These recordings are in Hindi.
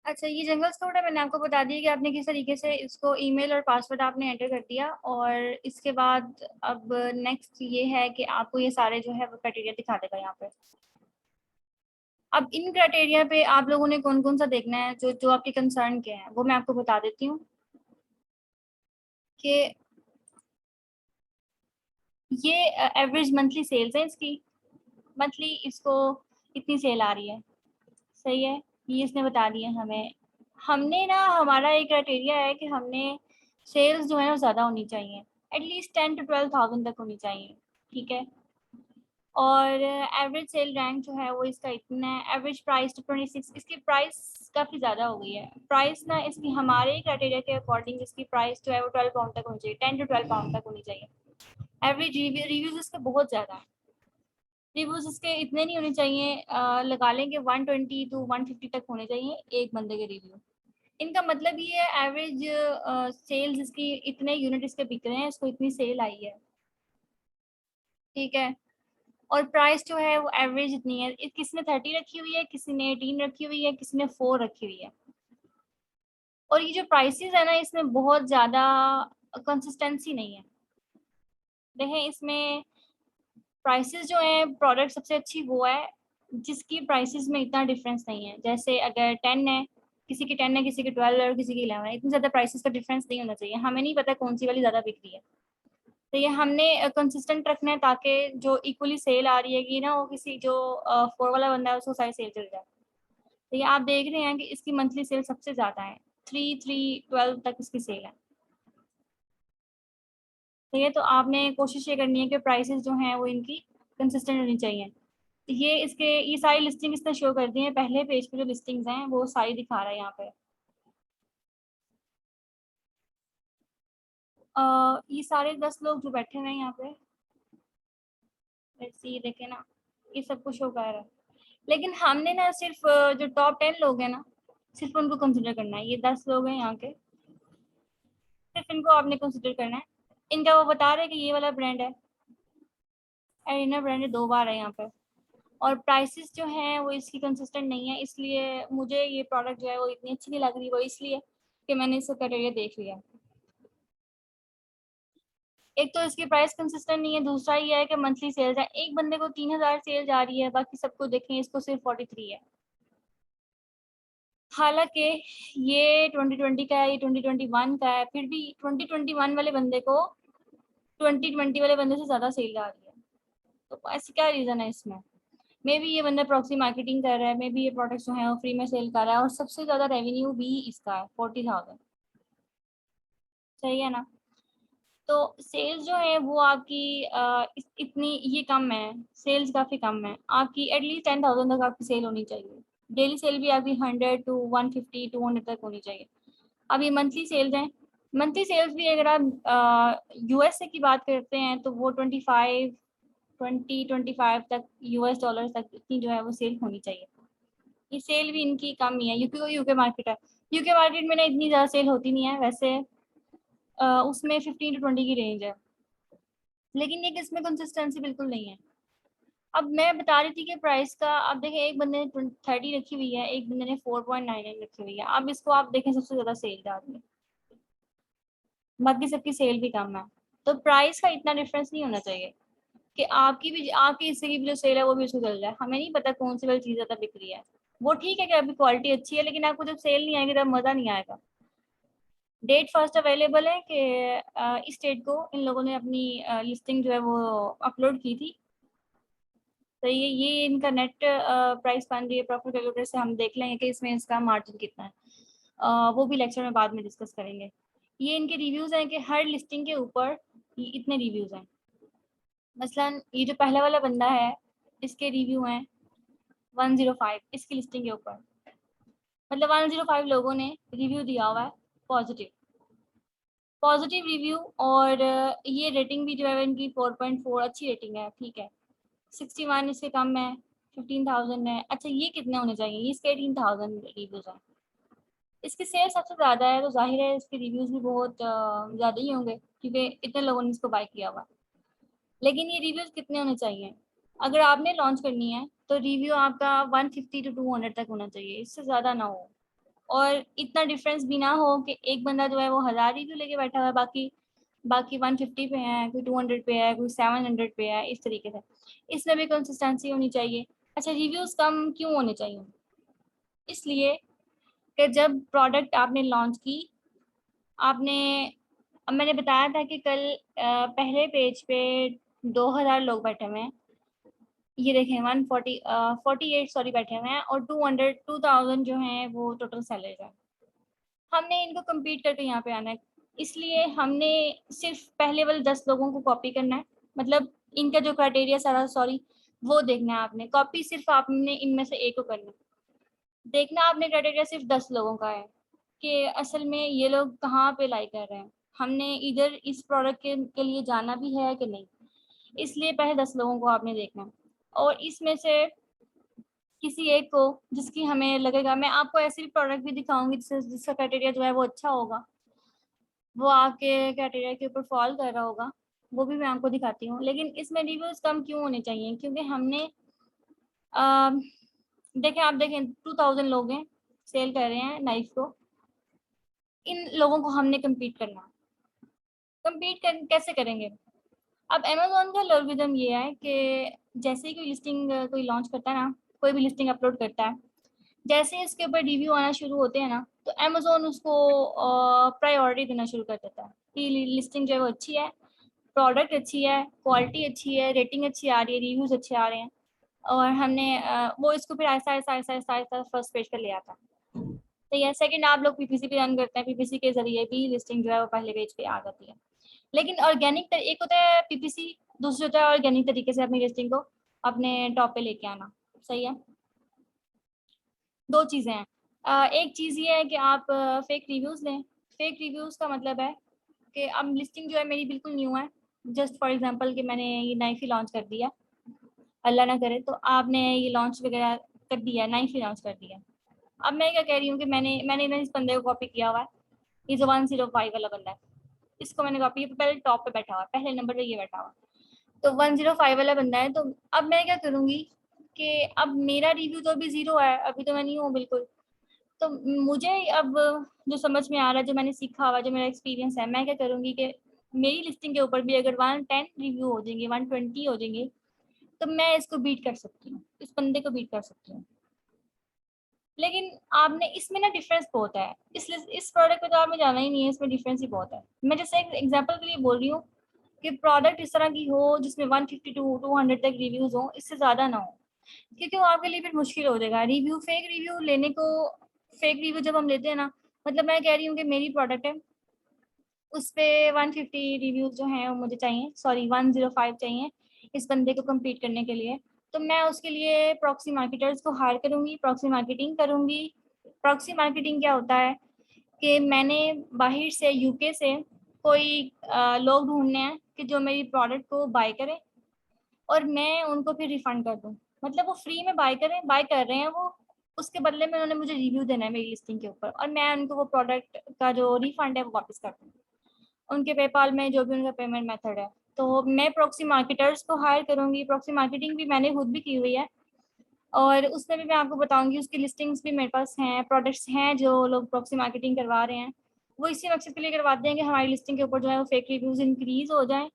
अच्छा, ये जंगल स्काउट है, मैंने आपको बता दिया कि आपने किस तरीके से इसको ईमेल और पासवर्ड आपने एंटर कर दिया। और इसके बाद अब नेक्स्ट ये है कि आपको ये सारे जो है वो क्राइटेरिया दिखा देगा यहाँ पे। अब इन क्राइटेरिया पे आप लोगों ने कौन कौन सा देखना है, जो जो आपके कंसर्न के हैं वो मैं आपको बता देती हूँ कि ये एवरेज मंथली सेल्स है इसकी। मंथली इसको इतनी सेल आ रही है, सही है, ये इसने बता दिया हमें। हमने ना, हमारा एक क्राइटेरिया है कि हमने सेल्स जो है ना ज़्यादा होनी चाहिए, एटलीस्ट 10 to 12 thousand तक होनी चाहिए, ठीक है। और एवरेज सेल रैंक जो है वो इसका इतना है। एवरेज प्राइस तो 26, इसकी प्राइस काफ़ी ज़्यादा हो गई है। प्राइस ना इसकी हमारे क्राइटेरिया के अकॉर्डिंग इसकी प्राइस जो है वो 12 पाउंड तक होनी चाहिए, 10 to 12 पाउंड तक होनी चाहिए। एवरेज रिव्यूज़ इसके बहुत ज़्यादा है। रिव्यूज इसके इतने नहीं होने चाहिए, लगा लेंगे 120 to 150 तक होने चाहिए एक बंदे के रिव्यू। इनका मतलब ये है एवरेज सेल्स इसकी, इतने यूनिट इसके बिक रहे हैं, इसको इतनी सेल आई है, ठीक है। और प्राइस जो है वो एवरेज इतनी है। किसी ने 30 रखी हुई है, किसी ने 18 रखी हुई है, किसी ने 4 रखी हुई है। और ये जो प्राइसेस है ना, इसमें बहुत ज़्यादा कंसिस्टेंसी नहीं है। देखें इसमें प्राइसेस जो है, प्रोडक्ट सबसे अच्छी वो है जिसकी प्राइसेस में इतना डिफरेंस नहीं है। जैसे अगर 10 है, किसी की 10 है, किसी की 12 है और किसी की 11 है, इतनी ज़्यादा प्राइसेस का डिफरेंस नहीं होना चाहिए। हमें नहीं पता कौन सी वाली ज़्यादा बिक रही है, तो ये हमने कंसिस्टेंट रखना है ताकि जो इक्वली सेल आ रही है कि ना, वो किसी जो 4 वाला बंदा है उसको सारी सेल चल जाए। तो ये आप देख रहे हैं कि इसकी मंथली सेल सबसे ज़्यादा है, 3,312 तक इसकी सेल है। तो ये तो आपने कोशिश ये करनी है कि प्राइसेस जो हैं वो इनकी कंसिस्टेंट होनी चाहिए। ये इसके, ये सारी लिस्टिंग इसने शो कर दी है। पहले पेज पे जो लिस्टिंग्स हैं वो सारी दिखा रहा है यहाँ पे। ये सारे 10 लोग जो बैठे हुए हैं यहाँ पे, ये देखे ना, ये सब कुछ शो कर रहा है। लेकिन हमने ना सिर्फ जो टॉप 10 लोग हैं ना, सिर्फ उनको कंसिडर करना है। ये 10 लोग हैं यहाँ के, सिर्फ इनको आपने कंसिडर करना है। इनका वो बता रहे हैं कि ये वाला ब्रांड है, एरिना ब्रांड है, 2 बार है यहाँ पे। और प्राइसेस जो हैं वो इसकी कंसिस्टेंट नहीं है, इसलिए मुझे ये प्रोडक्ट जो है वो इतनी अच्छी नहीं लग रही। वो इसलिए कि मैंने इसका क्राइटेरिया देख लिया। एक तो इसकी प्राइस कंसिस्टेंट नहीं है, दूसरा ये है कि मंथली सेल्स है। एक बंदे को 3,000 सेल जा रही है, बाकी सबको देखें इसको सिर्फ 43 है। हालांकि ये 2020 का है, ये 2021 का है, फिर भी 2021 वाले बंदे को 2020 वाले बंदे से ज़्यादा सेल जा रही है। तो ऐसी क्या रीज़न है इसमें? मे बी ये बंदा प्रॉक्सी मार्केटिंग कर रहा है, मे बी ये प्रोडक्ट्स जो है वो फ्री में सेल कर रहा है, और सबसे ज़्यादा रेवेन्यू भी इसका है 40,000। सही है ना? तो सेल्स जो है वो आपकी इतनी ये कम है, सेल्स काफ़ी कम है आपकी। एटलीस्ट 10,000 तक आपकी सेल होनी चाहिए। डेली सेल भी आपकी 100 to 150 200 तक होनी चाहिए। अब ये मंथली सेल्स हैं। मंथली सेल्स भी अगर आप यूएसए की बात करते हैं तो वो 25 तक यूएस डॉलर तक इतनी जो है वो सेल होनी चाहिए। ये सेल भी इनकी कम ही है। यूके मार्केट है, यूके मार्केट में ना इतनी ज़्यादा सेल होती नहीं है वैसे। उसमें 15 to 20 की रेंज है, लेकिन ये इसमें कंसिस्टेंसी बिल्कुल नहीं है। अब मैं बता रही थी कि प्राइस का, अब देखें एक बंदे ने 30 रखी हुई है, एक बंदे ने 4.99 रखी हुई है। अब इसको आप देखें सबसे ज़्यादा सेल जा रही है, बाकी सबकी सेल भी कम है। तो प्राइस का इतना डिफरेंस नहीं होना चाहिए कि आपकी भी, आपकी हिस्से की भी जो सेल है वो भी उसको चल जाए। हमें नहीं पता कौन सी वाली चीज़ ज़्यादा बिक रही है। वो ठीक है कि अभी क्वालिटी अच्छी है, लेकिन आपको जब सेल नहीं आएगी तब मज़ा नहीं आएगा। डेट फर्स्ट अवेलेबल है कि इस डेट को इन लोगों ने अपनी लिस्टिंग जो है वो अपलोड की थी। तो ये इनका नेट प्राइस बन रही है। प्रॉफिट कैलकुलेटर से हम देख लेंगे कि इसमें इसका मार्जिन कितना है। वो भी लेक्चर में बाद में डिस्कस करेंगे। ये इनके रिव्यूज़ हैं कि हर लिस्टिंग के ऊपर इतने रिव्यूज़ हैं। मसलन ये जो पहला वाला बंदा है, इसके रिव्यू हैं 105 इसकी लिस्टिंग के ऊपर। मतलब 105 लोगों ने रिव्यू दिया हुआ है पॉजिटिव, पॉजिटिव रिव्यू। और ये रेटिंग भी जो है इनकी 4.4 अच्छी रेटिंग है, ठीक है। 61 इससे कम है, 15,000 है। अच्छा ये कितने होने चाहिए? ये इसके 18,000 रिव्यूज़ हैं। इसकी सेल सबसे ज़्यादा है तो जाहिर है इसके रिव्यूज़ भी बहुत ज़्यादा ही होंगे, क्योंकि इतने लोगों ने इसको बाय किया हुआ। लेकिन ये रिव्यूज़ कितने होने चाहिए? अगर आपने लॉन्च करनी है तो रिव्यू आपका 150 to 200 तक होना चाहिए, इससे ज़्यादा ना हो। और इतना डिफरेंस भी ना हो कि एक बंदा जो है वो 1000 रिव्यू लेके बैठा हुआ है, बाकी बाकी 150 पे है, कोई 200 पे है, कोई 700 पे है, इस तरीके से। इसमें भी कंसिस्टेंसी होनी चाहिए। अच्छा, रिव्यूज़ कम क्यों होने चाहिए? इसलिए कि जब प्रोडक्ट आपने लॉन्च की, आपने अब मैंने बताया था कि कल पहले पेज पे 2000 लोग बैठे हुए हैं, ये देखें 48 सॉरी बैठे हुए हैं, और 2000 जो हैं वो टोटल सेलर्स हैं। हमने इनको कम्पीट करके यहाँ पे आना है, इसलिए हमने सिर्फ पहले वाले 10 लोगों को कॉपी करना है। मतलब इनका जो क्राइटेरिया सारा सॉरी वो देखना है आपने, कॉपी सिर्फ आपने इनमें से एक को करना है। देखना आपने क्राइटेरिया सिर्फ 10 लोगों का है कि असल में ये लोग कहाँ पे लाइक कर रहे हैं, हमने इधर इस प्रोडक्ट के लिए जाना भी है कि नहीं। इसलिए पहले 10 लोगों को आपने देखना है, और इसमें से किसी एक को जिसकी हमें लगेगा, मैं आपको ऐसे भी प्रोडक्ट भी दिखाऊंगी जिसका क्राइटेरिया जो है वो अच्छा होगा, वो आपके क्राइटेरिया के ऊपर फॉल कर रहा होगा, वो भी मैं आपको दिखाती हूँ। लेकिन इसमें रिव्यूज़ कम क्यों होने चाहिए? क्योंकि हमने देखें, आप देखें 2000 लोग हैं सेल कर रहे हैं नाइफ को, इन लोगों को हमने कम्पीट करना। कैसे करेंगे? अब अमेज़न का एल्गोरिथम ये है कि जैसे ही कोई लिस्टिंग कोई लॉन्च करता है ना, कोई भी लिस्टिंग अपलोड करता है, जैसे ही इसके ऊपर रिव्यू आना शुरू होते हैं ना, तो अमेज़न उसको प्रायोरिटी देना शुरू कर देता है कि लिस्टिंग जो है वो अच्छी है, प्रोडक्ट अच्छी है, क्वालिटी अच्छी है, रेटिंग अच्छी आ रही है, रिव्यूज़ अच्छे आ रहे हैं, और हमने वो इसको फिर आहिस्ता-आहिस्ता फर्स्ट पेज पर ले आता है। तो ये सेकंड, आप लोग पीपीसी भी रन करते हैं, पीपीसी के ज़रिए भी लिस्टिंग जो है वो पहले पेज पे आ जाती है। लेकिन ऑर्गेनिक एक होता है पीपीसी, दूसरा होता है ऑर्गेनिक तरीके से अपनी लिस्टिंग को अपने टॉप पे लेके आना। सही है? 2 चीज़ें हैं। एक चीज़ ये है कि आप फेक रिव्यूज़ लें। फेक रिव्यूज़ का मतलब है कि अब लिस्टिंग जो है मेरी बिल्कुल न्यू है, जस्ट फॉर एग्जांपल कि मैंने ये नाइफ ही लॉन्च कर दिया, अल्लाह ना करे तो आपने ये लॉन्च वगैरह कर दिया, नाइफ ही लॉन्च कर दिया। अब मैं क्या कह रही हूँ कि मैंने मैंने मैंने इस बंदे को कॉपी किया हुआ है, ये जो 105 वाला बंदा है, इसको मैंने कॉपी, पहले टॉप पे बैठा हुआ है, पहले नंबर पे ये बैठा हुआ है, तो 105 वाला बंदा है। तो अब मैं क्या करूँगी कि अब मेरा रिव्यू तो अभी 0 है, अभी तो मैं नहीं हूँ बिल्कुल। तो मुझे अब जो समझ में आ रहा है, जो मैंने सीखा हुआ, जो मेरा एक्सपीरियंस है, मैं क्या करूँगी कि मेरी लिस्टिंग के ऊपर भी अगर 110 रिव्यू हो जाएंगे, 120 हो जाएंगे, तो मैं इसको बीट कर सकती हूँ, इस बंदे को बीट कर सकती हूँ। लेकिन आपने इसमें ना डिफरेंस बहुत है, इस प्रोडक्ट पे तो आपने जाना ही नहीं है, इसमें डिफरेंस ही बहुत है। मैं जैसे एक एग्जांपल के लिए बोल रही हूँ कि प्रोडक्ट इस तरह की हो जिसमें 150 टू 200 तक रिव्यूज हो, इससे ज़्यादा ना हो, क्योंकि वो आपके लिए फिर मुश्किल हो जाएगा रिव्यू, फेक रिव्यू लेने को। फेक रिव्यू जब हम लेते हैं ना, मतलब मैं कह रही हूँ कि मेरी प्रोडक्ट है, उस पे 150 रिव्यूज जो हैं वो मुझे चाहिए, सॉरी 105 चाहिए इस बंदे को कम्पीट करने के लिए। तो मैं उसके लिए प्रॉक्सी मार्केटर्स को हायर करूँगी, प्रॉक्सी मार्केटिंग करूँगी। प्रॉक्सी मार्केटिंग क्या होता है कि मैंने बाहर से यूके से कोई लोग ढूंढने हैं कि जो मेरी प्रोडक्ट को बाय करें, और मैं उनको फिर रिफंड कर दूँ। मतलब वो फ्री में बाय कर रहे हैं वो, उसके बदले में उन्होंने मुझे रिव्यू देना है मेरी लिस्टिंग के ऊपर, और मैं उनको वो प्रोडक्ट का जो रिफंड है वो वापस कर दूँ उनके पेपाल में, जो भी उनका पेमेंट मेथड है। तो मैं प्रॉक्सी मार्केटर्स को हायर करूँगी, प्रॉक्सी मार्केटिंग भी मैंने खुद भी की हुई है, और उसमें भी मैं आपको बताऊँगी, उसकी लिस्टिंग्स भी मेरे पास हैं, प्रोडक्ट्स हैं जो लोग प्रॉक्सी मार्केटिंग करवा रहे हैं, वो इसी मकसद के लिए करवाते हैं कि हमारी लिस्टिंग के ऊपर जो है वो फेक रिव्यूज़ इंक्रीज़ हो जाएँ।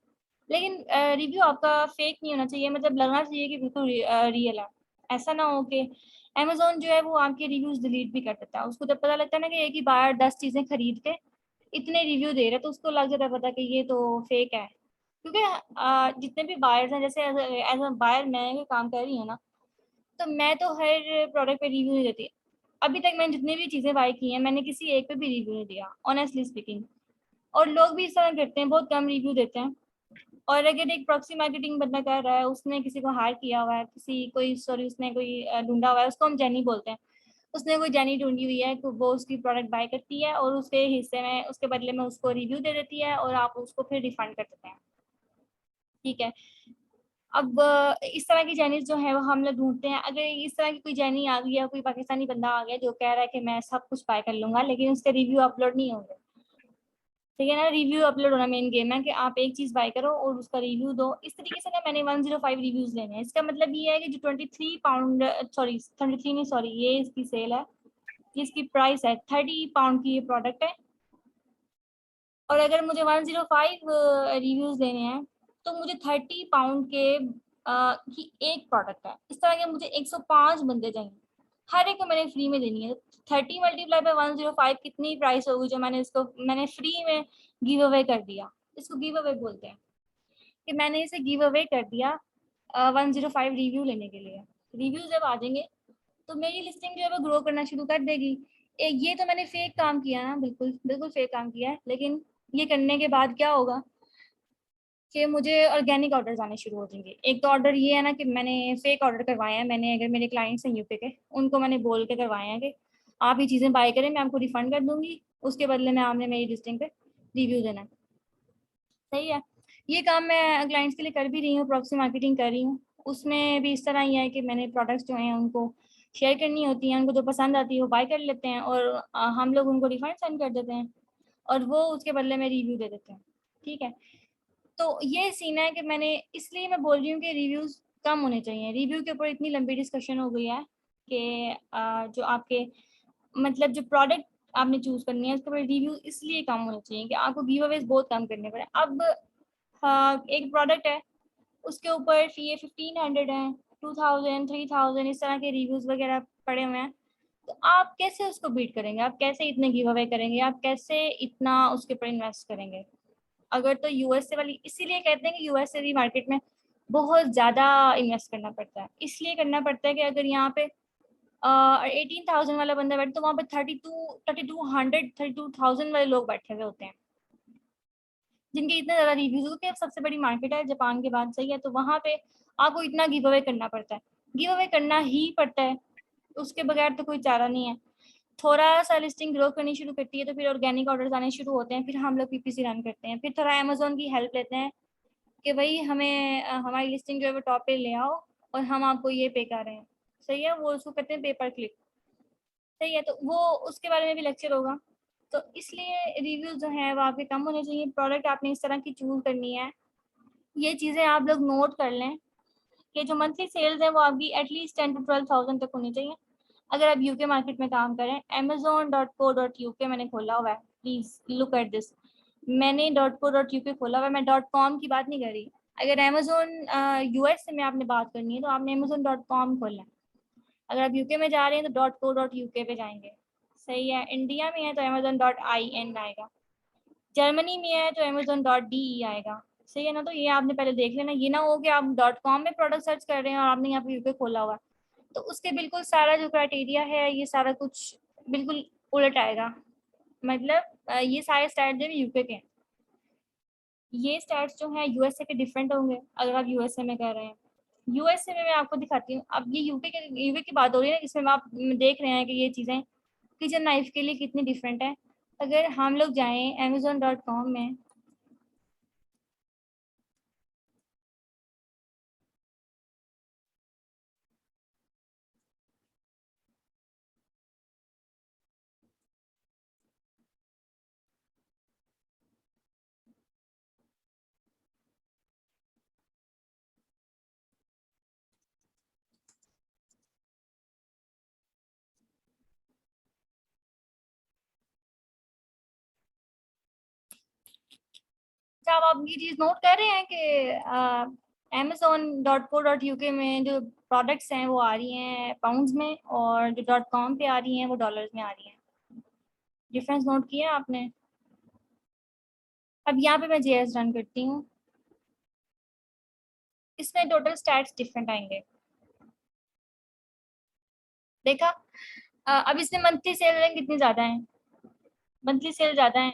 लेकिन रिव्यू आपका फेक नहीं होना चाहिए, मतलब लगना चाहिए कि बिल्कुल रियल है। ऐसा ना हो कि अमेज़न जो है वो आपके रिव्यूज़ डिलीट भी कर देता है। उसको जब पता लगता है ना कि एक ही बार 10 चीज़ें खरीद के इतने रिव्यू दे रहे हैं, तो उसको लग जाता है पता कि ये तो फेक है। क्योंकि जितने भी बायर्स हैं, जैसे एज़ अ बायर मैं भी काम कर रही हूँ ना, तो मैं तो हर प्रोडक्ट पे रिव्यू नहीं देती। अभी तक मैंने जितनी भी चीज़ें बाय की हैं, मैंने किसी एक पे भी रिव्यू नहीं दिया, ऑनेस्टली स्पीकिंग। और लोग भी इस तरह करते हैं, बहुत कम रिव्यू देते हैं। और अगर एक प्रॉक्सी मार्केटिंग बंदा कर रहा है, उसने किसी को हायर किया हुआ है, उसने कोई ढूँढा हुआ है, उसको हम जेनी बोलते हैं। उसने कोई जेनी ढूँढी हुई है, तो वो उसकी प्रोडक्ट बाय करती है और उसके हिस्से में, उसके बदले में उसको रिव्यू दे देती है, और आप उसको फिर रिफंड कर देते हैं। ठीक है? अब इस तरह की जेनीज़ जो है वो हम लोग ढूँढते हैं। अगर इस तरह की कोई जेनी आ गई है, कोई पाकिस्तानी बंदा आ गया जो कह रहा है कि मैं सब कुछ बाय कर लूँगा, लेकिन उसके रिव्यू अपलोड नहीं होंगे। ठीक है ना? रिव्यू अपलोड होना मेन गेम है कि आप एक चीज़ बाय करो और उसका रिव्यू दो। इस तरीके से ना मैंने 105 रिव्यूज़ लेने हैं। इसका मतलब ये है कि जो 23 पाउंड सॉरी 23 नहीं, सॉरी ये इसकी सेल है। जिसकी प्राइस है 30 पाउंड की, ये प्रोडक्ट है। और अगर मुझे 105 रिव्यूज देने हैं तो मुझे 30 पाउंड के की एक प्रोडक्ट है। इस तरह के मुझे 105 बंदे चाहिए, हर एक को मैंने फ्री में देनी है। 30 मल्टीप्लाई बाय 105 कितनी प्राइस होगी जो मैंने फ्री में गिव अवे कर दिया। इसको गिव अवे बोलते हैं कि मैंने इसे गिव अवे कर दिया 105 रिव्यू लेने के लिए। रिव्यू जब आ जाएंगे तो मेरी लिस्टिंग जो है वो ग्रो करना शुरू कर देगी। ये तो मैंने फेक काम किया ना, बिल्कुल बिल्कुल फेक काम किया है, लेकिन ये करने के बाद क्या होगा कि मुझे ऑर्गेनिक ऑर्डर्स आने शुरू हो जाएंगे। एक तो ऑर्डर ये है ना कि मैंने फेक ऑर्डर करवाए हैं, मैंने अगर मेरे क्लाइंट्स हैं यूके के, उनको मैंने बोल के करवाए हैं कि आप ये चीज़ें बाय करें, मैं आपको रिफंड कर दूंगी, उसके बदले में आपने मेरी लिस्टिंग पे रिव्यू देना है। सही है, ये काम मैं क्लाइंट्स के लिए कर भी रही हूँ, प्रॉक्सी मार्केटिंग कर रही हूँ। उसमें भी इस तरह ही है कि मैंने प्रोडक्ट्स जो हैं उनको शेयर करनी होती हैं, उनको जो पसंद आती है वो बाय कर लेते हैं और हम लोग उनको रिफंड सेंड कर देते हैं और वो उसके बदले में रिव्यू दे देते हैं। ठीक है, तो ये सीन है कि मैंने, इसलिए मैं बोल रही हूँ कि रिव्यूज़ कम होने चाहिए। रिव्यू के ऊपर इतनी लंबी डिस्कशन हो गई है कि जो आपके मतलब जो प्रोडक्ट आपने चूज़ करनी है उसके ऊपर रिव्यू इसलिए कम होने चाहिए कि आपको गिव अवेज बहुत कम करने पड़े। अब एक प्रोडक्ट है, उसके ऊपर ये 1500 है, 2000, 3000 इस तरह के रिव्यूज़ वगैरह पड़े हुए हैं। तो आप कैसे उसको बीट करेंगे? आप कैसे इतने गिव अवे करेंगे? आप कैसे इतना उसके ऊपर इन्वेस्ट करेंगे? अगर तो यूएसए वाली, इसीलिए कहते हैं कि यूएसए की मार्केट में बहुत ज़्यादा इन्वेस्ट करना पड़ता है। इसलिए करना पड़ता है कि अगर यहाँ पे 18,000 वाला बंदा बैठे तो वहाँ पे 32,000 वाले लोग बैठे हुए होते हैं जिनके इतने ज़्यादा रिव्यूज होते हैं। सबसे बड़ी मार्केट है जापान के बाद, सही है, तो वहाँ पे आपको इतना गिव अवे करना पड़ता है, गिव अवे करना ही पड़ता है, उसके बगैर तो कोई चारा नहीं है। थोड़ा सा लिस्टिंग ग्रो करनी शुरू करती है तो फिर ऑर्गेनिक ऑर्डर्स आने शुरू होते हैं, फिर हम लोग पीपीसी रन करते हैं, फिर थोड़ा अमेजोन की हेल्प लेते हैं कि भाई हमें हमारी लिस्टिंग जो है वो टॉप पे ले आओ और हम आपको ये पे कर रहे हैं। सही है, वो उसको कहते हैं पे पर क्लिक। सही है, तो वो उसके बारे में भी लेक्चर होगा। तो इसलिए रिव्यूज जो है वो आपके कम होने चाहिए। प्रोडक्ट आपने इस तरह की चूज करनी है, ये चीज़ें आप लोग नोट कर लें कि जो मंथली सेल्स है वो आपकी एटलीस्ट 10 to 12,000 तक होनी चाहिए। अगर आप यूके मार्केट में काम करें, amazon.co.uk मैंने खोला हुआ है, प्लीज़ लुक एट दिस। मैंने .co.uk खोला हुआ है, मैं .com की बात नहीं कर रही। अगर अमेजोन यूएस में आपने बात करनी है तो आपने amazon.com खोलना है। अगर आप यूके में जा रहे हैं तो .co.uk पे जाएंगे। सही है, इंडिया में है तो amazon.in आएगा, जर्मनी में है तो amazon.de आएगा। सही है ना, तो ये आपने पहले देख लेना, ये ना हो कि आप .com में प्रोडक्ट सर्च कर रहे हैं और आपने यहाँ पे यूके खोला हुआ है, तो उसके बिल्कुल सारा जो क्राइटेरिया है ये सारा कुछ बिल्कुल उलट आएगा। मतलब ये सारे स्टैट्स जो यूके के हैं, ये स्टैट्स जो हैं यूएसए के डिफरेंट होंगे अगर आप यूएसए में कर रहे हैं। यूएसए में मैं आपको दिखाती हूँ। अब ये यूके की बात हो रही है ना, इसमें आप देख रहे हैं कि ये चीज़ें किचन नाइफ के लिए कितनी डिफरेंट है। अगर हम लोग जाएं amazon.com में, क्या आप ये चीज़ नोट कर रहे हैं कि amazon.co.uk में जो प्रोडक्ट्स हैं वो आ रही हैं पाउंड्स में और जो .com पे आ रही हैं वो डॉलर्स में आ रही हैं। डिफरेंस नोट किया आपने? अब यहाँ पे मैं जेएस रन करती हूँ, इसमें टोटल स्टैट्स डिफरेंट आएंगे। देखा? अब इसमें मंथली सेल रैंक कितनी ज़्यादा है, मंथली सेल ज़्यादा है,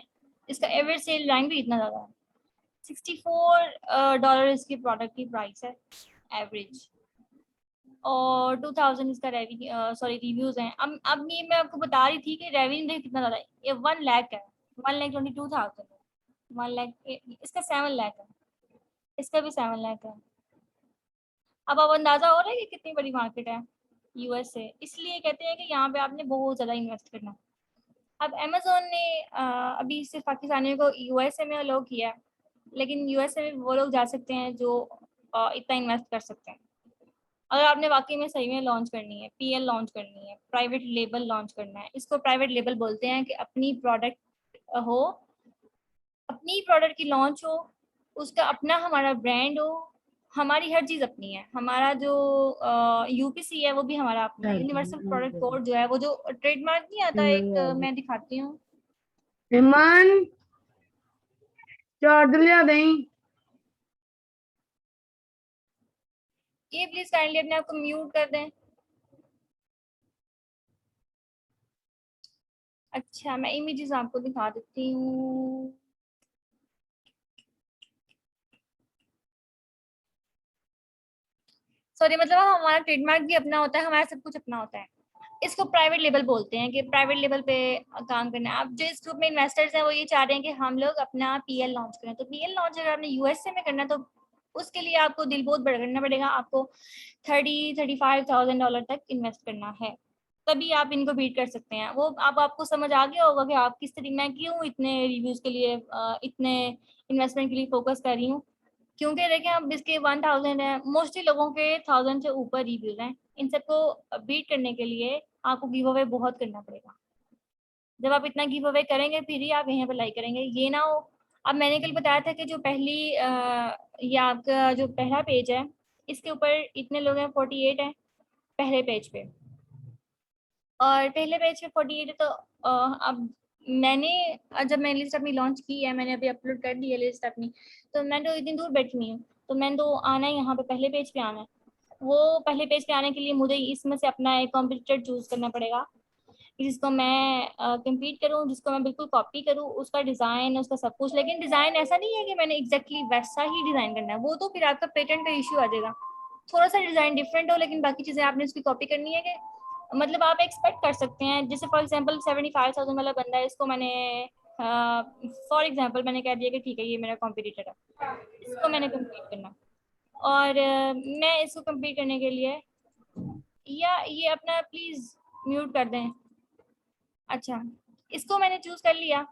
इसका एवरेज सेल रैंक भी इतना ज़्यादा है। $64 इसकी प्रोडक्ट की प्राइस है एवरेज, और 2000 इसका रेवेन्यू सॉरी रिव्यूज हैं। अब ये मैं आपको बता रही थी कि रेवेन्यू कितना ज़्यादा है, ये 1 लाख है, 1,22,000 है, 1 लाख, इसका 7 लाख है, इसका भी 7 लाख है। अब अंदाज़ा हो रहा है कि कितनी बड़ी मार्केट है यूएसए। इसलिए कहते हैं कि यहाँ पे आपने बहुत ज़्यादा इन्वेस्ट करना। अब अमेजोन ने अभी सिर्फ पाकिस्तानियों को यूएसए में अलाउ किया है, लेकिन यूएसए में वो लोग जा सकते हैं जो इतना इन्वेस्ट कर सकते हैं। अगर आपने वाकई में सही में लॉन्च करनी है, पीएल लॉन्च करनी है, प्राइवेट लेबल लॉन्च करना है, इसको प्राइवेट लेबल बोलते हैं कि अपनी प्रोडक्ट हो, अपनी प्रोडक्ट की लॉन्च हो, उसका अपना हमारा ब्रांड हो, हमारी हर चीज अपनी है। हमारा जो यूपीसी है वो भी हमारा अपना है। यूनिवर्सल प्रोडक्ट कोड जो है, वो जो ट्रेडमार्क नहीं आता, एक मैं दिखाती हूँ। ईमान चार्ज लिया दें। ये प्लीज काइंडली अपने आप को म्यूट कर दें। अच्छा, मैं इमेजेस आपको दिखा देती हूँ। सॉरी, मतलब हमारा ट्रेडमार्क भी अपना होता है, हमारा सब कुछ अपना होता है। इसको प्राइवेट लेबल बोलते हैं कि प्राइवेट लेवल पे काम करना है। अब जो इस ग्रुप में इन्वेस्टर्स हैं वो ये चाह रहे हैं कि हम लोग अपना पीएल लॉन्च करें। तो पीएल लॉन्च अगर आपने यूएसए में करना है तो उसके लिए आपको दिल बहुत बड़ा करना पड़ेगा। आपको $35,000 तक इन्वेस्ट करना है, तभी आप इनको बीट कर सकते हैं। वो अब आपको समझ आ गया होगा कि आप किस तरीके, मैं क्यों इतने रिव्यूज के लिए इतने इन्वेस्टमेंट के लिए फोकस कर रही हूँ। क्योंकि देखिए, अब इसके 1000 है, मोस्टली लोगों के 1000 से ऊपर रिव्यूज हैं। इन सबको बीट करने के लिए आपको गिव अवे बहुत करना पड़ेगा। जब आप इतना गिव अवे करेंगे फिर ही आप यहाँ पे लाइक करेंगे। ये ना हो, अब मैंने कल बताया था कि जो पहली ये आपका जो पहला पेज है, इसके ऊपर इतने लोग हैं, 48 हैं पहले पेज पे, और पहले पेज पे 48 है। तो अब मैंने जब मैंने लिस्ट अपनी लॉन्च की है, मैंने अभी अपलोड कर दी है लिस्ट अपनी, तो मैं तो इतनी दूर बैठी नहीं हूँ, तो मैंने तो आना है यहाँ पे, पहले पेज पे आना है। वो पहले पेज पे आने के लिए मुझे इसमें से अपना एक कॉम्पिटिटर चूज करना पड़ेगा, जिसको मैं compete करूँ, जिसको मैं बिल्कुल कॉपी करूँ, उसका डिज़ाइन, उसका सब कुछ। लेकिन डिज़ाइन ऐसा नहीं है कि मैंने एग्जैक्टली वैसा ही डिज़ाइन करना है, वो तो फिर आपका पेटेंट का इश्यू आ जाएगा। थोड़ा सा डिज़ाइन डिफरेंट हो, लेकिन बाकी चीज़ें आपने उसकी कॉपी करनी है। कि मतलब आप एक्सपेक्ट कर सकते हैं, जैसे फॉर एग्जाम्पल 75,000 वाला बंदा है, इसको मैंने फॉर एग्जाम्पल मैंने कह दिया कि ठीक है ये मेरा कॉम्पिटिटर है, इसको मैंने कम्पीट करना। और मैं इसको कम्पीट करने के लिए, या ये अपना प्लीज म्यूट कर दें। अच्छा, इसको मैंने चूज कर लिया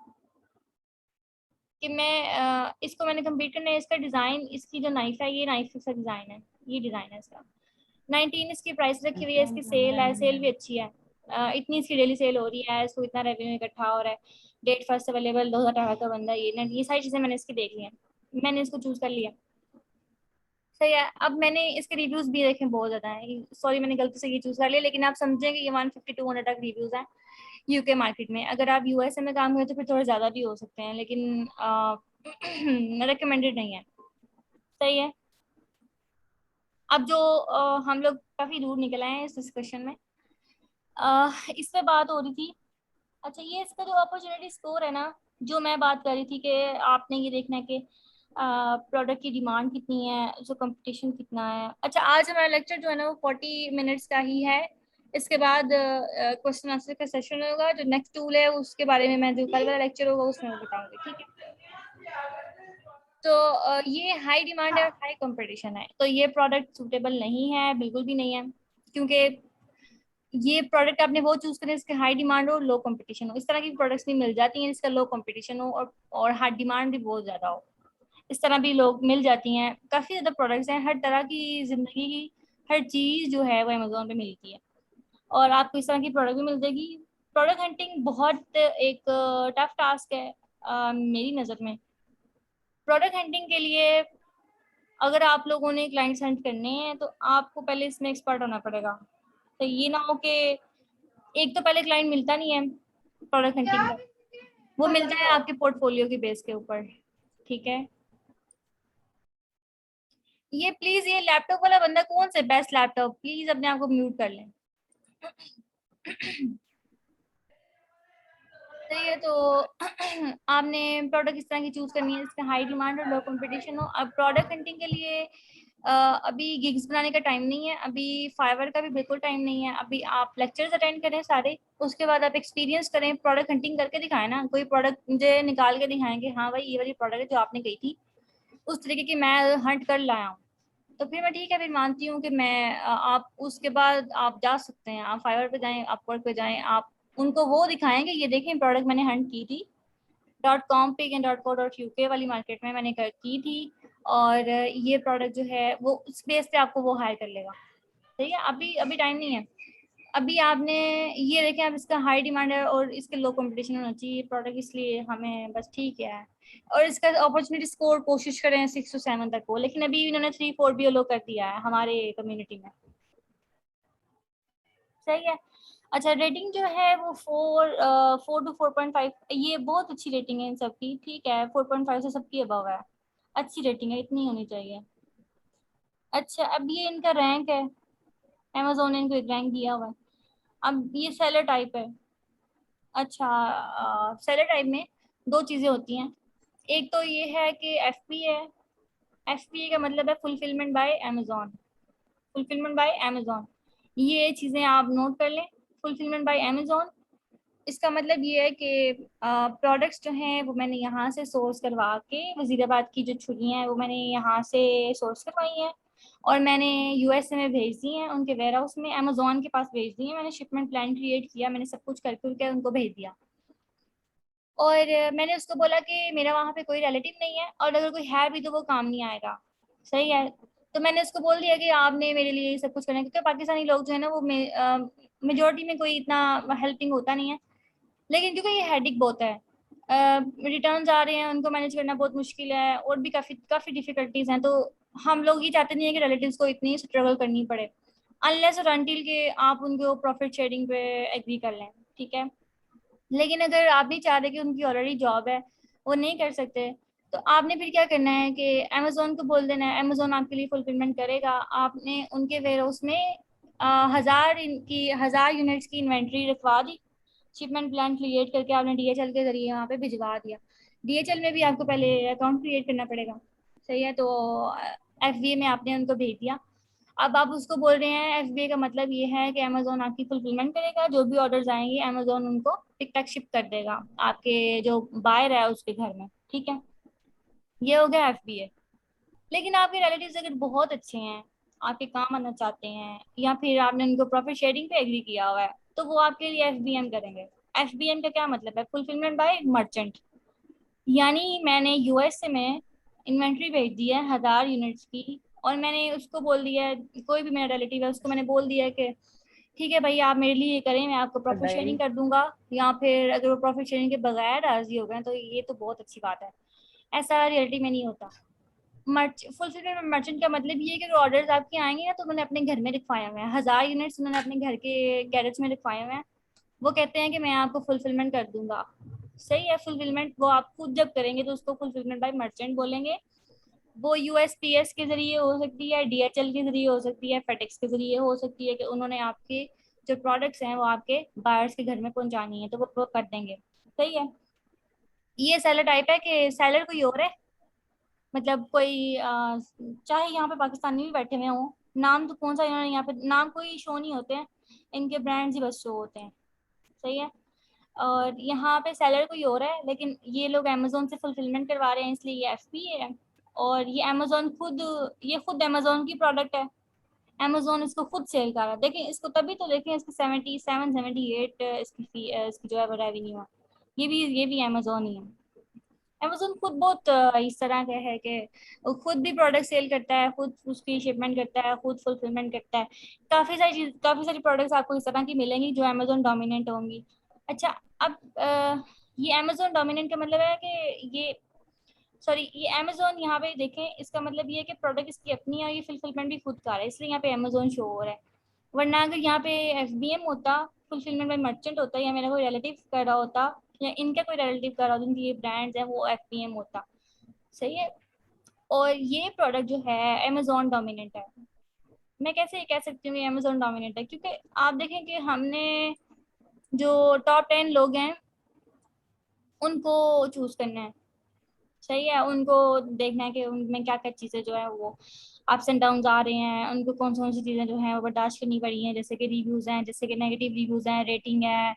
कि मैं इसको मैंने कम्पीट करना है। इसका डिजाइन, इसकी जो नाइफ है, ये नाइफ का डिजाइन है, ये डिजाइन है इसका। 19 इसकी प्राइस रखी हुई है, इसकी सेल है, सेल भी अच्छी है। इतनी इसकी डेली सेल हो रही है, इसको इतना रेवेन्यू इकट्ठा हो रहा है, डेट फर्स्ट अवेलेबल 2018 का बंदा, ये सारी चीजें मैंने इसकी देख ली हैं, मैंने इसको चूज कर लिया। सही है। अब मैंने इसके रिव्यूज भी देखे, बहुत ज्यादा है। सॉरी, मैंने गलती से ये चूज कर लिया, लेकिन आप समझेंगे ये 150-200 तक रिव्यूज हैं यूके मार्केट में। अगर आप यूएसए में काम करें तो फिर थोड़े ज्यादा भी हो सकते हैं, लेकिन रिकमेंडेड नहीं है। सही है। अब जो हम लोग काफी दूर निकल आए हैं इस डिस्कशन में, इस पे बात हो रही थी। अच्छा, ये इसका जो अपॉर्चुनिटी स्कोर है ना, जो मैं बात कर रही थी कि आपने ये देखना है कि प्रोडक्ट की डिमांड कितनी है, जो कंपटीशन कितना है। अच्छा, आज हमारा लेक्चर जो है ना वो 40 मिनट्स का ही है। इसके बाद क्वेश्चन आंसर का सेशन होगा। जो नेक्स्ट टूल है उसके बारे में मैं, जो कल वाला लेक्चर होगा उसमें मैं बताऊंगी, ठीक है। तो ये हाई डिमांड है और हाई कंपटीशन है, तो ये प्रोडक्ट सूटेबल नहीं है, बिल्कुल भी नहीं है। क्योंकि ये प्रोडक्ट आपने वो चूज करें इसके हाई डिमांड हो, लो कंपटीशन हो। इस तरह की प्रोडक्ट्स भी मिल जाती हैं जिसका लो कंपटीशन हो और हाई डिमांड भी बहुत ज्यादा हो। इस तरह भी लोग मिल जाती हैं। काफी ज्यादा प्रोडक्ट्स हैं, हर तरह की जिंदगी की हर चीज जो है वो अमेजोन पे मिलती है, और आपको इस तरह की प्रोडक्ट भी मिल जाएगी। प्रोडक्ट हंटिंग बहुत एक टफ टास्क है मेरी नज़र में। प्रोडक्ट हंटिंग के लिए अगर आप लोगों ने क्लाइंट्स हंट करने हैं तो आपको पहले इसमें एक्सपर्ट होना पड़ेगा। तो ये ना हो कि एक तो पहले क्लाइंट मिलता नहीं है प्रोडक्ट हंटिंग का, वो मिलता है आपके पोर्टफोलियो की बेस के ऊपर, ठीक है। ये प्लीज, ये लैपटॉप वाला बंदा कौन से बेस्ट लैपटॉप, प्लीज अपने आप को म्यूट कर लें। सही है। तो आपने प्रोडक्ट इस तरह की चूज करनी है जिसका हाई डिमांड और लो कंपटीशन हो। अब प्रोडक्ट हंटिंग के लिए अभी गिग्स बनाने का टाइम नहीं है, अभी फाइवर का भी बिल्कुल टाइम नहीं है। अभी आप लेक्चर्स अटेंड करें सारे, उसके बाद आप एक्सपीरियंस करें, प्रोडक्ट हंटिंग करके दिखाएं ना। कोई प्रोडक्ट मुझे निकाल के दिखाएंगे, हाँ भाई ये वाली प्रोडक्ट है जो आपने कही थी, उस तरीके की मैं हंट कर लाया हूँ, तो फिर मैं ठीक है, फिर मानती हूँ कि मैं आप उसके बाद आप जा सकते हैं, आप फाइवर पे जाएं, अपवर्क पे जाएं, आप उनको वो दिखाएंगे, ये देखें प्रोडक्ट मैंने हंट की थी .com पे या .co.uk वाली मार्केट में मैंने की थी, और ये प्रोडक्ट जो है वो उस बेस पे आपको वो हायर कर लेगा। सही है, अभी अभी टाइम नहीं है। अभी आपने ये देखें, अब इसका हाई डिमांड है और इसके लो कंपटीशन होना चाहिए प्रोडक्ट, इसलिए हमें बस ठीक है। और इसका अपॉर्चुनिटी स्कोर कोशिश करें 6 to 7 तक हो, लेकिन अभी इन्होंने 3-4 भी अलो कर दिया है हमारे कम्युनिटी में। सही है। अच्छा, रेटिंग जो है वो 4 to 4.5, ये बहुत अच्छी रेटिंग है इन सबकी, ठीक है। 4.5 से सबकी अबव है, अच्छी रेटिंग है, इतनी होनी चाहिए। अच्छा, अब ये इनका रैंक है, अमेजोन ने इनको एक रैंक दिया हुआ है। अब ये सेलर टाइप है। अच्छा, सेलर टाइप में दो चीज़ें होती हैं। एक तो ये है कि एफपीए है। एफपीए का मतलब है fulfilment bye Amazon. Fulfilment bye Amazon, ये चीज़ें आप नोट कर लें। फुलफिलमेंट बाय अमेजोन, इसका मतलब ये है कि प्रोडक्ट्स जो हैं वो मैंने यहाँ से सोर्स करवा के, वजीराबाद की जो छुरियाँ हैं वो मैंने यहाँ से सोर्स करवाई हैं और मैंने यूएसए में भेज दी हैं, उनके वेयर हाउस में अमेजोन के पास भेज दी हैं। मैंने शिपमेंट प्लान क्रिएट किया, मैंने सब कुछ करके उनको भेज दिया। और मैंने उसको बोला कि मेरा वहाँ पे कोई रिलेटिव नहीं है और अगर कोई है भी तो वो काम नहीं आएगा। सही है। तो मैंने उसको बोल दिया कि आपने मेरे लिए ये सब कुछ करना है, क्योंकि पाकिस्तानी लोग जो है ना वो मेजोरिटी में कोई इतना हेल्पिंग होता नहीं है। लेकिन क्योंकि ये हेडिक बहुत है, रिटर्न्स आ रहे हैं, उनको मैनेज करना बहुत मुश्किल है और भी काफ़ी काफ़ी डिफिकल्टीज हैं, तो हम लोग ये चाहते नहीं है कि रिलेटिव्स को इतनी स्ट्रगल करनी पड़े, अनलेस और अनटिल के आप उनको प्रॉफिट शेयरिंग पे एग्री कर लें, ठीक है। लेकिन अगर आप नहीं चाह रहे कि उनकी ऑलरेडी जॉब है, वो नहीं कर सकते, तो आपने फिर क्या करना है कि अमेजोन को बोल देना है, अमेजोन आपके लिए फुलफिलमेंट करेगा। आपने उनके वेयर हाउस में 1000 यूनिट्स की इन्वेंट्री रखवा दी, शिपमेंट प्लान क्रिएट करके आपने डीएचएल के जरिए वहाँ पे भिजवा दिया। डीएचएल में भी आपको पहले अकाउंट क्रिएट करना पड़ेगा। सही है। तो एफबीए में आपने उनको भेज दिया। अब आप उसको बोल रहे हैं, एफबीए का मतलब ये है कि अमेजोन आपकी फुलफिलमेंट करेगा, जो भी ऑर्डर्स आएंगे अमेजोन उनको टिक टैक शिप कर देगा आपके जो बायर है उसके घर में, ठीक है। ये हो गया एफबीए। लेकिन आपके रिलेटिव्स अगर बहुत अच्छे हैं, आपके काम आना चाहते हैं, या फिर आपने उनको प्रॉफिट शेयरिंग पे एग्री किया हुआ है, तो वो आपके लिए एफबीएम करेंगे। एफबीएम का क्या मतलब है? Fulfilment bye merchant. यानी मैंने यूएसए में इन्वेंट्री भेज दी है 1000 यूनिट्स की, और मैंने उसको बोल दिया है, कोई भी मेरा रिलेटिव है उसको मैंने बोल दिया है कि ठीक है भाई, आप मेरे लिए ये करें, मैं आपको प्रॉफिट शेयरिंग कर दूंगा। या फिर अगर वो प्रॉफिट शेयरिंग के बगैर राजी हो गए तो ये तो बहुत अच्छी बात है। ऐसा रियलिटी में नहीं होता। फुलफिलमेंट मर्चेंट का मतलब ये है कि ऑर्डर्स आपके आएंगे ना, तो उन्होंने अपने घर में लिखवाए हुए हैं, 1000 यूनिट्स उन्होंने अपने घर के गैरेज में लिखवाए हुए हैं। वो कहते हैं कि मैं आपको फुलफिलमेंट कर दूंगा। सही है। फुलफिलमेंट वो आप खुद जब करेंगे तो उसको फुलफिलमेंट बाय मर्चेंट बोलेंगे। वो यूएसपीएस के जरिए हो सकती है, डीएचएल के जरिए हो सकती है, फेडेक्स के जरिए हो सकती है, कि उन्होंने आपके जो प्रोडक्ट्स हैं वो आपके बायर्स के घर में पहुंचानी है, तो वो कर देंगे। सही है। ये सेलर टाइप है कि सेलर कोई और है, मतलब कोई चाहे यहाँ पे पाकिस्तानी भी बैठे हुए हों, नाम तो कौन सा, इन्होंने यहाँ पे नाम कोई शो नहीं होते हैं, इनके ब्रांड्स ही बस शो होते हैं। सही है। और यहाँ पे सेलर कोई और है, लेकिन ये लोग अमेजोन से फुलफिलमेंट करवा रहे हैं, इसलिए ये एफपीए है। और ये अमेजोन खुद, ये खुद अमेजोन की प्रोडक्ट है। अमेजोन इसको खुद सेल कर रहा है। देखें इसको, तभी तो देखें इसकी 77-78 इसकी जो है वो रेवेन्यू है। ये भी अमेजोन ही है। अमेजोन खुद बहुत इस तरह का है कि वो खुद भी प्रोडक्ट सेल करता है, खुद उसकी शिपमेंट करता है, खुद फुलफिलमेंट करता है। काफ़ी सारी प्रोडक्ट्स आपको इस तरह की मिलेंगी जो अमेजोन डोमिनेंट होंगी। अच्छा, अब ये अमेजोन डोमिनेंट का मतलब है कि ये अमेजोन यहाँ पे देखें, इसका मतलब ये है कि प्रोडक्ट इसकी अपनी है और ये फुलफिलमेंट भी खुद कर रहा है, इसलिए यहाँ पे अमेजोन शो हो रहा है। वरना अगर यहाँ पे एफबीएम होता, फुलफिलमेंट बाय मर्चेंट होता, या मेरा कोई रिलेटिव कर रहा होता, या इनका कोई रिलेटिव कर रहा होता, जिनकी ये ब्रांड्स हैं, वो एफबीएम होता। सही है। और ये प्रोडक्ट जो है अमेजोन डोमिनेंट है। मैं कैसे ये कह सकती हूँ ये अमेजोन डोमिनेंट है? क्योंकि आप देखें कि हमने जो टॉप 10 लोग हैं उनको चूज करना है। सही है। उनको देखना है कि उनमें क्या क्या चीज़ें जो है वो अप्स एंड डाउन आ रहे हैं, उनको कौन सी चीज़ें जो हैं वो बर्दाश्त करनी पड़ी हैं, जैसे कि रिव्यूज़ हैं, जैसे कि नेगेटिव रिव्यूज़ हैं, रेटिंग है,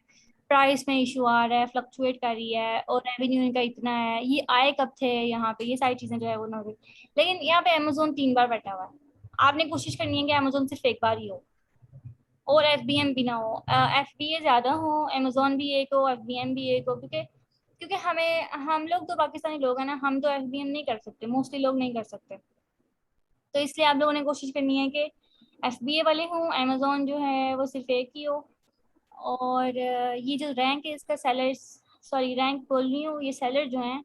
प्राइस में इशू आ रहा है, फ्लक्चुएट कर रही है, और रेवेन्यू इनका इतना है, ये आए कब थे यहाँ पे, ये सारी चीज़ें जो है वो नोट। लेकिन यहाँ पे अमेजोन 3 बार बैठा हुआ है। आपने कोशिश करनी है कि अमेजोन सिर्फ एक बार ही हो और एफबीएम भी ना हो, एफबीए ज़्यादा हो, अमेजोन भी एक हो, एफबीएम भी एक हो, क्योंकि क्योंकि हम लोग तो पाकिस्तानी लोग हैं ना, हम तो एफबीएम नहीं कर सकते, मोस्टली लोग नहीं कर सकते। तो इसलिए आप लोगों ने कोशिश करनी है कि FBA वाले हों, अमेजोन जो है वो सिर्फ एक ही हो, और ये जो रैंक है इसका सेलर, सॉरी रैंक बोल रही हूँ, ये सेलर जो है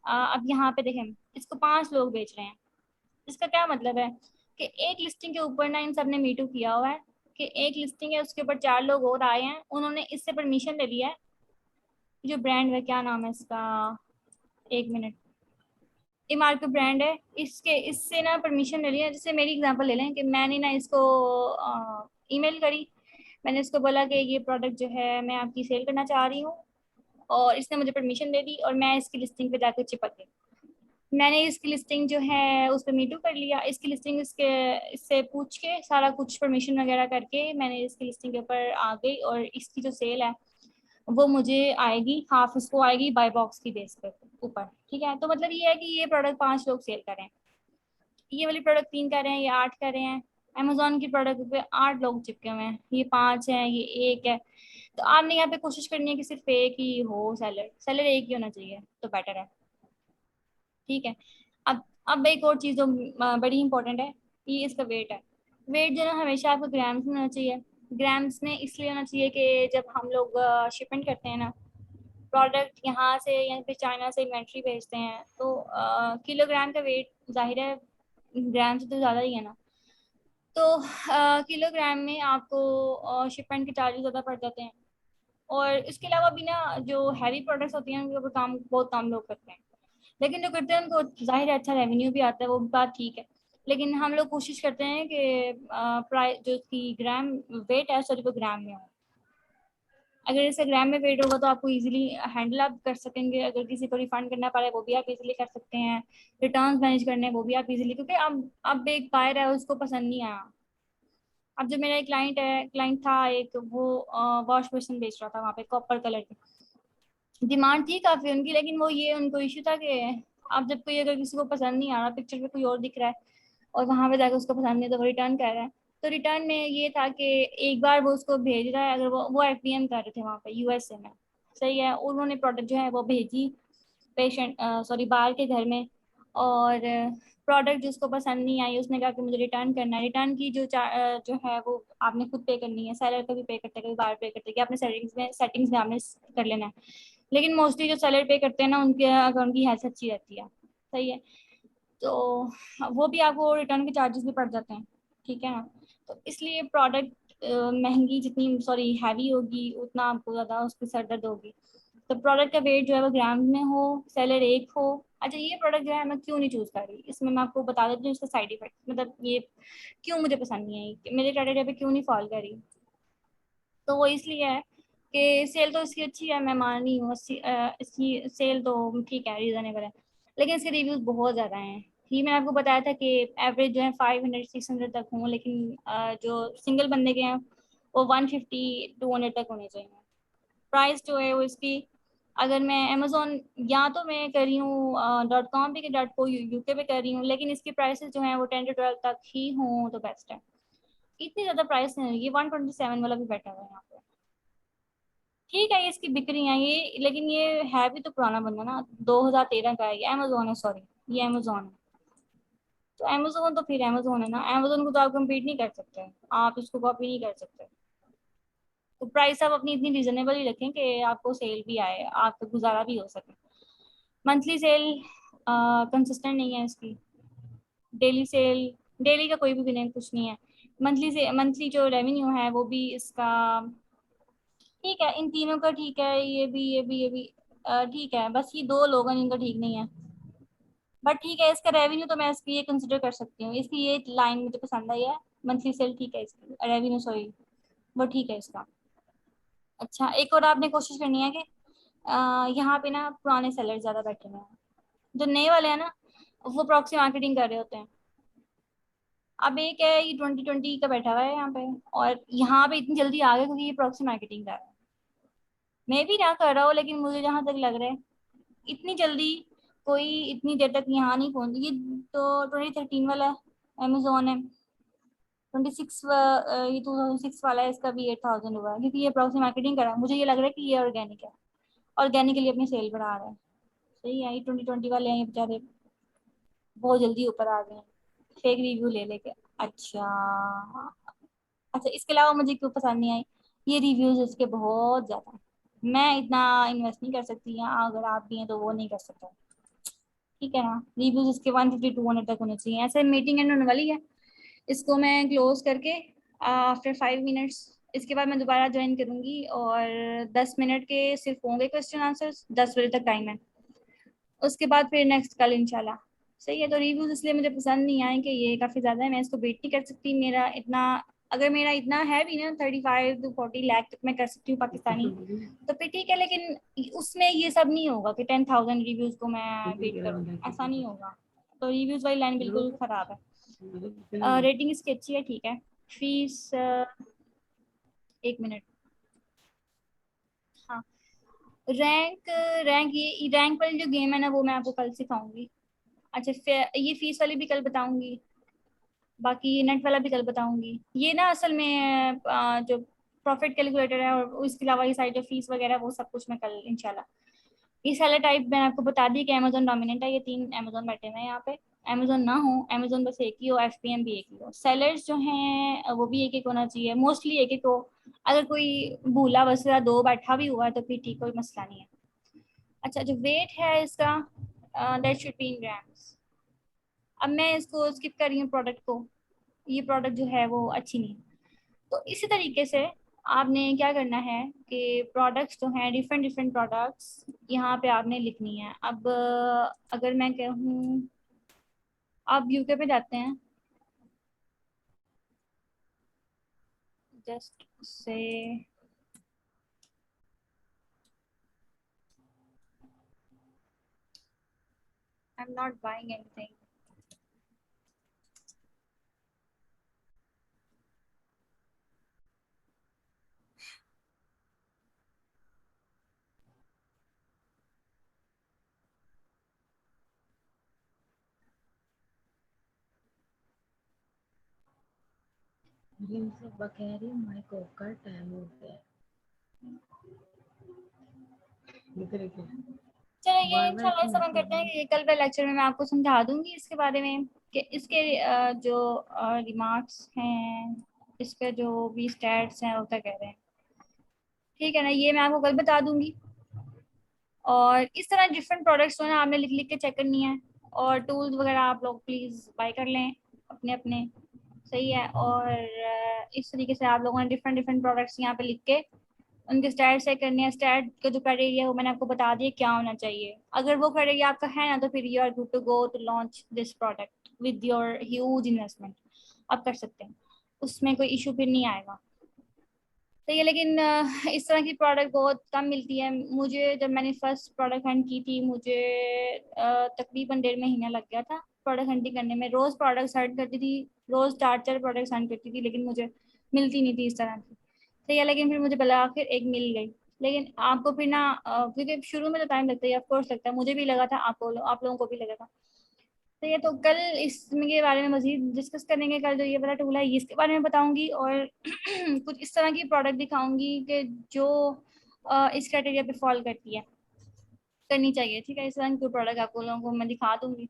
अब यहाँ पे देखें इसको 5 लोग बेच रहे हैं। इसका क्या मतलब है कि एक लिस्टिंग के ऊपर ना इन सब ने मीटू किया हुआ है कि एक लिस्टिंग है उसके ऊपर 4 लोग और आए हैं, उन्होंने इससे परमिशन ले लिया है। जो ब्रांड है, क्या नाम है इसका, एक मिनट, इमार्को ब्रांड है, इसके इससे ना परमिशन ले लिया। जैसे मेरी एग्जांपल ले लें कि मैंने ना इसको ईमेल करी, मैंने इसको बोला कि ये प्रोडक्ट जो है मैं आपकी सेल करना चाह रही हूँ, और इसने मुझे परमिशन दे दी, और मैं इसकी लिस्टिंग पे जाकर चिपक गई। मैंने इसकी लिस्टिंग जो है उस पर मीटू कर लिया, इसकी लिस्टिंग इससे पूछ के सारा कुछ परमिशन वगैरह करके मैंने इसकी लिस्टिंग के ऊपर आ गई, और इसकी जो सेल है वो मुझे आएगी, हाफ इसको आएगी बाय बॉक्स की बेस पे ऊपर। ठीक है, तो मतलब ये है कि ये प्रोडक्ट 5 लोग सेल कर रहे हैं, ये वाली प्रोडक्ट 3 कर रहे हैं, ये 8 कर रहे हैं। अमेजोन की प्रोडक्ट पे 8 लोग चिपके हुए हैं, ये 5 है, ये 1 है। तो आपने यहाँ पे कोशिश करनी है कि सिर्फ एक ही हो सेलर, सेलर एक ही होना चाहिए तो बेटर है। ठीक है, अब एक और चीज़ जो बड़ी इंपॉर्टेंट है, ये इसका वेट है। वेट जो है ना हमेशा आपको ग्राम्स में होना चाहिए। ग्राम्स में इसलिए होना चाहिए कि जब हम लोग शिपमेंट करते हैं ना प्रोडक्ट यहाँ से या फिर चाइना से इन्वेंट्री भेजते हैं, तो किलोग्राम का वेट जाहिर है ग्राम से तो ज़्यादा ही है ना, तो किलोग्राम में आपको शिपमेंट के चार्जेस ज़्यादा पड़ जाते हैं। और इसके अलावा भी ना जो हैवी प्रोडक्ट्स होती हैं उनके ऊपर काम बहुत कम लोग करते हैं, लेकिन जो करते हैं उनको जाहिर है अच्छा रेवेन्यू भी आता है, वो बात ठीक है। लेकिन हम लोग कोशिश करते हैं कि प्राइस जो उसकी ग्राम वेट है सॉरी वो ग्राम में हो। अगर इसे ग्राम में वेट होगा तो आपको इजीली हैंडल आप कर सकेंगे, अगर किसी को रिफंड करना पड़े वो भी आप इजीली कर सकते हैं, रिटर्न्स मैनेज करने वो भी आप इजीली, क्योंकि अब एक बायर है उसको पसंद नहीं आया। अब जो मेरा एक क्लाइंट था एक, वो वॉश बेसिन बेच रहा था वहाँ पे कॉपर कलर की, डिमांड थी काफ़ी उनकी, लेकिन वो ये उनको इशू था कि अब जब कोई अगर किसी को पसंद नहीं आ रहा, पिक्चर पे कोई और दिख रहा है और वहाँ पे जाकर उसको पसंद नहीं तो वो रिटर्न कर रहा है। तो रिटर्न में ये था कि एक बार वो उसको भेज रहा है, अगर वो FBM कर रहे थे वहाँ पे USA में, सही है, उन्होंने प्रोडक्ट जो है वो भेजी पेशेंट सॉरी बाहर के घर में, और प्रोडक्ट जिसको पसंद नहीं आई उसने कहा कि मुझे रिटर्न करना है। रिटर्न की जो है वो आपने खुद पे करनी है, सेलर का भी पे करते हैं, कभी बाहर पे करते हैं, कि आपने सेटिंग्स में आपने कर लेना है। लेकिन मोस्टली जो सेलर पे करते हैं ना उनके अकाउंट की हेल्थ अच्छी रहती है, सही है, तो वो भी आपको रिटर्न के चार्जेस भी पड़ जाते हैं। ठीक है ना, तो इसलिए प्रोडक्ट महंगी जितनी सॉरी हैवी होगी उतना आपको ज़्यादा उस पर सर दर्द होगी। तो प्रोडक्ट का वेट जो है वो ग्राम में हो, सेलर एक हो। अच्छा, ये प्रोडक्ट जो है मैं क्यों नहीं चूज़ कर रही, इसमें मैं आपको बता देती हूँ इसका साइड इफेक्ट, मतलब ये क्यों मुझे पसंद नहीं आई, मेरे क्राइटेरिया पे क्यों नहीं फॉल करी। तो वो इसलिए है कि सेल तो इसकी अच्छी है, मैं मान रही हूँ इसकी सेल तो ठीक है, रीजनेबल है, लेकिन इसके रिव्यूज बहुत ज़्यादा हैं। ये मैंने आपको बताया था कि एवरेज जो है 500-600 तक हों, लेकिन जो सिंगल बंदे के हैं वो 150-200 तक होने चाहिए। प्राइस जो है वो इसकी, अगर मैं अमेजोन या तो मैं कर रही हूँ .com पे, .co UK पे कर रही हूँ, लेकिन इसकी प्राइसेस जो है वो 10 to 12 तक ही हों तो बेस्ट है। इतनी ज़्यादा प्राइस नहीं होगी, 127 वाला भी बेटर है यहाँ पे। ठीक है, ये इसकी बिक्री है ये, लेकिन ये है भी तो पुराना बंदा ना, 2013 का है ये, अमेजोन है सॉरी, ये अमेजोन है। तो अमेजोन तो फिर अमेजोन है ना, अमेजोन को तो आप कम्पीट नहीं कर सकते, आप इसको कॉपी नहीं कर सकते। तो प्राइस आप अपनी इतनी रीजनेबल ही रखें कि आपको सेल भी आए, आपको गुजारा भी हो सके। मंथली सेल कंसिस्टेंट नहीं है इसकी, डेली सेल, डेली का कोई भी नहीं, कुछ नहीं है। मंथली जो रेवेन्यू है वो भी इसका ठीक है, इन तीनों का ठीक है, ये भी ठीक है, बस ये 2 लोग हैं जिनका ठीक नहीं है। बट ठीक है, इसका रेवेन्यू तो मैं इसकी ये कंसिडर कर सकती हूँ, इसकी ये लाइन मुझे पसंद आई है, मंथली सेल ठीक है इसकी, रेवेन्यू सॉरी वो ठीक है इसका। अच्छा, एक और आपने कोशिश करनी है कि यहाँ पे ना पुराने सेलर ज्यादा बैठे हुए हैं, जो नए वाले हैं ना वो प्रॉक्सी मार्केटिंग कर रहे होते हैं। अब एक है ये 2020 का बैठा हुआ है यहाँ पे, और यहाँ पे इतनी जल्दी आ गया क्योंकि ये प्रॉक्सी मार्केटिंग कर रहा है। मैं भी ना कर रहा हूँ, लेकिन मुझे जहाँ तक लग रहा है इतनी जल्दी कोई इतनी देर तक यहाँ नहीं पहुंच, ये तो 2013 वाला अमेजोन है, 26 ये 2006 वाला है, इसका भी 8000 हुआ है, क्योंकि ये प्रॉक्सी मार्केटिंग कर रहा है, मुझे ये लग रहा है कि ये ऑर्गेनिक है, ऑर्गेनिकली अपनी सेल बढ़ा रहा है। सही है, ये 2020 वाले हैं ये बेचारे बहुत जल्दी ऊपर आ गए हैं फेक रिव्यू ले लेके। अच्छा अच्छा, इसके अलावा मुझे क्यों पसंद नहीं आई, ये रिव्यूज इसके बहुत ज्यादा हैं। मैं इतना इन्वेस्ट नहीं कर सकती, या अगर आप भी हैं तो वो नहीं कर सकते। ठीक है ना, रिव्यूज इसके 150 200 तक होने चाहिए। ऐसे मीटिंग एंड होने वाली है, इसको मैं क्लोज करके आफ्टर 5 मिनट्स इसके बाद मैं दोबारा ज्वाइन करूंगी, और 10 मिनट के सिर्फ होंगे क्वेश्चन आंसर्स, 10 बजे तक टाइम है। उसके बाद फिर नेक्स्ट कल इंशाल्लाह। सही है, तो रिव्यूज इसलिए मुझे पसंद नहीं आए कि ये काफ़ी ज़्यादा है, मैं इसको वेट नहीं कर सकती। मेरा इतना, अगर मेरा इतना है भी ना 35 to 40 लाख तक मैं कर सकती हूँ पाकिस्तानी, तो फिर ठीक है। लेकिन उसमें ये सब नहीं होगा कि 10,000 रिव्यूज़ को मैं वेट करूँ, ऐसा नहीं होगा। तो रिव्यूज़ वाली लाइन बिल्कुल ख़राब है। रेटिंग इसकी अच्छी है, ठीक है। Fees 1 minute. हाँ, रैंक रैंक ये रैंक वाली जो गेम है ना, वो मैं आपको कल सिखाऊंगी। अच्छा, ये फीस वाली भी कल बताऊंगी, बाकी नेट वाला भी कल बताऊंगी। ये ना असल में जो प्रॉफिट कैलकुलेटर है, और इसके अलावा ये सारी जो फीस वगैरह वो सब कुछ मैं कल इंशाल्लाह। ये सेलर टाइप मैंने आपको बता दी कि अमेजोन डोमिनेंट है, ये 3 अमेजोन बैठे हुए हैं यहाँ पे। अमेजोन ना हो, अमेजोन बस एक ही हो, एफपीएम भी एक ही हो, सेलर्स जो हैं वो भी एक एक होना चाहिए, मोस्टली एक एक हो। अगर कोई भूला बस या दो बैठा भी हुआ है तो फिर ठीक, कोई मसला नहीं है। अच्छा, जो वेट है इसका, that should be in grams. अब मैं इसको स्किप कर रही हूँ प्रोडक्ट को, ये प्रोडक्ट जो है वो अच्छी नहीं है। तो इसी तरीके से आपने क्या करना है कि प्रोडक्ट्स जो हैं, डिफरेंट डिफरेंट प्रोडक्ट्स यहाँ पे आपने लिखनी है। अब अगर मैं कहूँ, आप यूके पे जाते हैं, just say I am not buying anything. से बकैरी माइक ऑफ कर टाइम हो गया। चलो, ये इंशाल्लाह ऐसा हम करते हैं कि ये कल के लेक्चर में मैं आपको समझा दूंगी इसके बारे में, कि इसके जो रिमार्क्स हैं, इसके जो भी स्टैट्स हैं वो क्या कह रहे हैं। ठीक है ना, ये मैं आपको कल बता दूंगी। और इस तरह डिफरेंट प्रोडक्ट्स जो है ना, आपने लिख लिख के चेक करनी है। और टूल्स वगैरह आप लोग प्लीज़ बाय कर लें अपने अपने। सही है, और इस तरीके से आप लोगों ने डिफरेंट डिफरेंट प्रोडक्ट्स यहाँ पे लिख के उनके स्टैट चेक करने हैं। स्टैट का जो क्राइटेरिया है वो मैंने आपको बता दिया क्या होना चाहिए। अगर वो क्राइटेरिया आपका है ना, तो फिर you are good to go to launch this product with your huge investment. आप कर सकते हैं, उसमें कोई इशू फिर नहीं आएगा। सही है, लेकिन इस तरह की प्रोडक्ट बहुत कम मिलती है। मुझे जब मैंने फर्स्ट प्रोडक्ट हंट की थी, मुझे तकरीबन 1.5 महीना लग गया था प्रोडक्ट हंटिंग करने में। रोज़ प्रोडक्ट्स हंट करती थी, रोज़ 4 4 प्रोडक्ट्स हंट करती थी, लेकिन मुझे मिलती नहीं थी इस तरह की। सही है, लेकिन फिर मुझे भला आखिर एक मिल गई। लेकिन आपको फिर ना क्योंकि शुरू में तो टाइम लगता है, ऑफ कोर्स लगता है, मुझे भी लगा था, आपको आप लोगों को भी लगा था। तो ये तो कल इसमें के बारे में मजीद डिस्कस करेंगे। कल जो ये वाला टूल है इसके बारे में बताऊंगी, और कुछ इस तरह की प्रोडक्ट दिखाऊंगी कि जो इस क्राइटेरिया पे फॉल करती है, करनी चाहिए। ठीक है, इस तरह की प्रोडक्ट आपको लोगों को मैं दिखा दूंगी।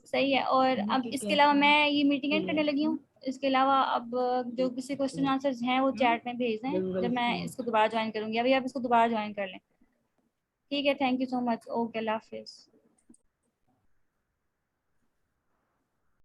सही है, और अब इसके अलावा मैं ये मीटिंग एंड करने लगी हूँ। इसके अलावा अब जो किसी क्वेश्चन आंसर्स हैं वो चैट में भेज दें जब मैं इसको दोबारा ज्वाइन करूंगी। अभी आप इसको दोबारा ज्वाइन कर लें। ठीक है, thank you so much, okay, अल्लाह हाफिज़।